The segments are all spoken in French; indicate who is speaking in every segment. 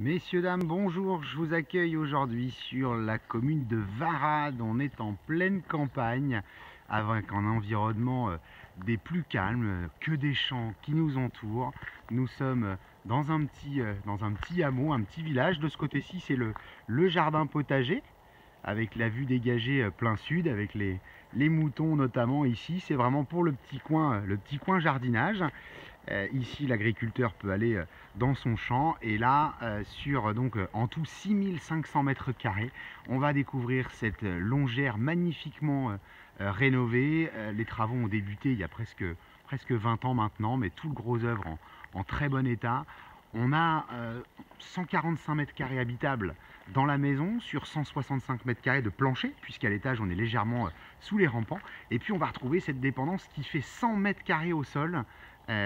Speaker 1: Messieurs, dames, bonjour, je vous accueille aujourd'hui sur la commune de Varades. On est en pleine campagne avec un environnement des plus calmes, que des champs qui nous entourent. Nous sommes dans un petit hameau, un petit village. De ce côté-ci, c'est le jardin potager avec la vue dégagée plein sud, avec les moutons notamment ici. C'est vraiment pour le petit coin jardinage. Ici, l'agriculteur peut aller dans son champ et là, sur en tout 6500 mètres carrés, on va découvrir cette longère magnifiquement rénovée. Les travaux ont débuté il y a presque 20 ans maintenant, mais tout le gros œuvre en très bon état. On a 145 mètres carrés habitables dans la maison sur 165 mètres carrés de plancher, puisqu'à l'étage on est légèrement sous les rampants. Et puis on va retrouver cette dépendance qui fait 100 mètres carrés au sol,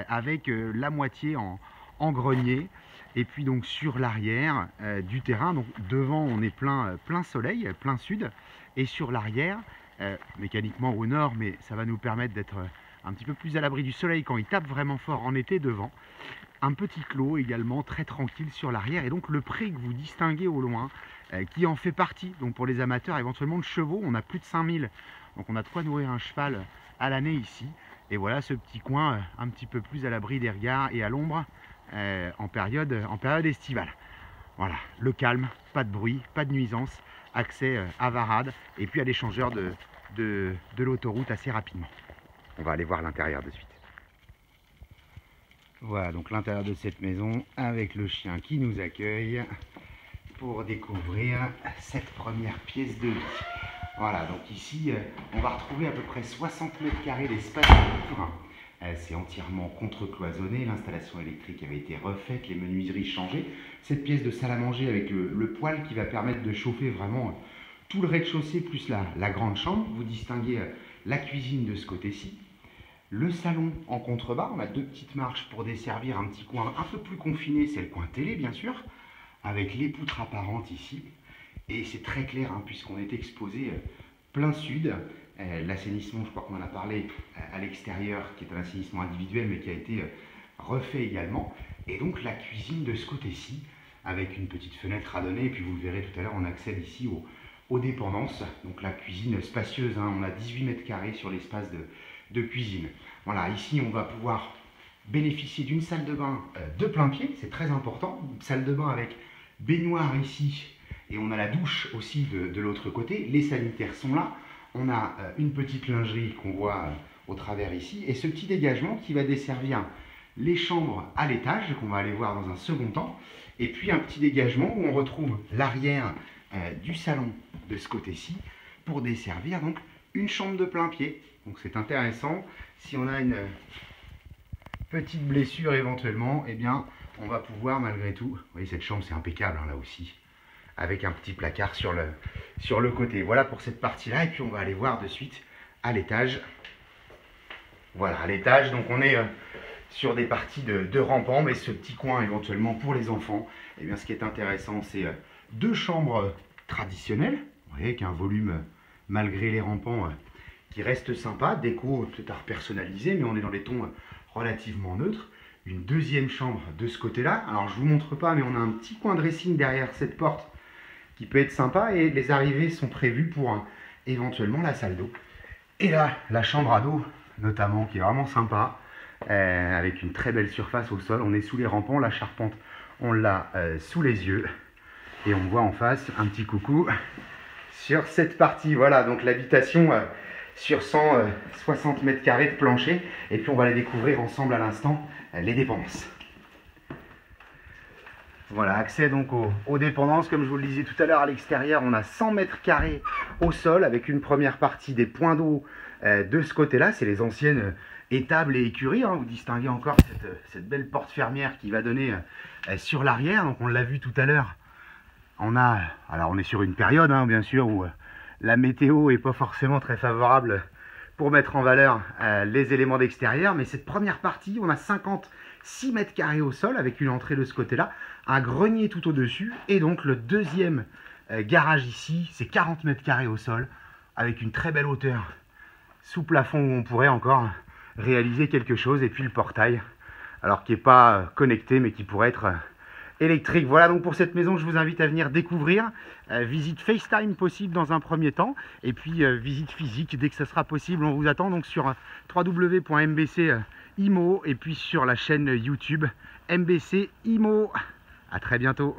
Speaker 1: avec la moitié en grenier. Et puis donc sur l'arrière du terrain, donc devant on est plein soleil, plein sud, et sur l'arrière, mécaniquement au nord, mais ça va nous permettre d'être un petit peu plus à l'abri du soleil quand il tape vraiment fort en été devant. Un petit clos également très tranquille sur l'arrière, et donc le pré que vous distinguez au loin, qui en fait partie. Donc pour les amateurs éventuellement de chevaux, on a plus de 5000, donc on a de quoi nourrir un cheval à l'année ici. Et voilà ce petit coin un petit peu plus à l'abri des regards et à l'ombre en période estivale. Voilà, le calme, pas de bruit, pas de nuisance, accès à Varades et puis à l'échangeur de l'autoroute assez rapidement. On va aller voir l'intérieur de suite. Voilà donc l'intérieur de cette maison avec le chien qui nous accueille pour découvrir cette première pièce de lit. Voilà, donc ici, on va retrouver à peu près 60 mètres carrés d'espace libre. C'est entièrement contre-cloisonné, l'installation électrique avait été refaite, les menuiseries changées. Cette pièce de salle à manger avec le poêle qui va permettre de chauffer vraiment tout le rez-de-chaussée plus la grande chambre. Vous distinguez la cuisine de ce côté-ci. Le salon en contrebas, on a deux petites marches pour desservir un petit coin un peu plus confiné, c'est le coin télé bien sûr, avec les poutres apparentes ici. Et c'est très clair hein, puisqu'on est exposé plein sud. L'assainissement, je crois qu'on en a parlé à l'extérieur, qui est un assainissement individuel mais qui a été refait également. Et donc la cuisine de ce côté-ci, avec une petite fenêtre à donner. Et puis vous le verrez tout à l'heure, on accède ici aux dépendances. Donc la cuisine spacieuse, hein, on a 18 mètres carrés sur l'espace de cuisine. Voilà, ici on va pouvoir bénéficier d'une salle de bain de plein pied, c'est très important. Une salle de bain avec baignoire ici. Et on a la douche aussi de l'autre côté. Les sanitaires sont là. On a une petite lingerie qu'on voit au travers ici. Et ce petit dégagement qui va desservir les chambres à l'étage, qu'on va aller voir dans un second temps. Et puis un petit dégagement où on retrouve l'arrière du salon de ce côté-ci pour desservir donc une chambre de plein pied. Donc c'est intéressant. Si on a une petite blessure éventuellement, eh bien on va pouvoir malgré tout... Vous voyez, cette chambre c'est impeccable hein, là aussi, avec un petit placard sur le côté. Voilà pour cette partie-là. Et puis on va aller voir de suite à l'étage. Voilà, à l'étage, donc on est sur des parties de rampant, mais ce petit coin éventuellement pour les enfants. Et bien ce qui est intéressant, c'est deux chambres traditionnelles, vous voyez, avec un volume malgré les rampants qui reste sympa, déco tout à personnalisé, mais on est dans des tons relativement neutres. Une deuxième chambre de ce côté-là. Alors je ne vous montre pas, mais on a un petit coin dressing derrière cette porte qui peut être sympa, et les arrivées sont prévues pour éventuellement la salle d'eau. Et là, la chambre à dos notamment, qui est vraiment sympa, avec une très belle surface au sol. On est sous les rampants, la charpente, on l'a sous les yeux, et on voit en face un petit coucou sur cette partie. Voilà, donc l'habitation sur 160 mètres carrés de plancher, et puis on va les découvrir ensemble à l'instant, les dépendances. Voilà, accès donc aux dépendances, comme je vous le disais tout à l'heure, à l'extérieur, on a 100 mètres carrés au sol, avec une première partie des points d'eau de ce côté-là, c'est les anciennes étables et écuries, hein. Vous distinguez encore cette belle porte fermière qui va donner sur l'arrière, donc on l'a vu tout à l'heure. Alors on est sur une période, hein, bien sûr, où la météo n'est pas forcément très favorable pour mettre en valeur les éléments d'extérieur, mais cette première partie, on a 56 mètres carrés au sol avec une entrée de ce côté-là, un grenier tout au-dessus, et donc le deuxième garage ici, c'est 40 mètres carrés au sol avec une très belle hauteur sous plafond où on pourrait encore réaliser quelque chose, et puis le portail, alors qui n'est pas connecté mais qui pourrait être électrique. Voilà donc pour cette maison, je vous invite à venir découvrir. Visite FaceTime possible dans un premier temps, et puis visite physique dès que ce sera possible. On vous attend donc sur www.mbc IMO et puis sur la chaîne YouTube MBC IMO. À très bientôt.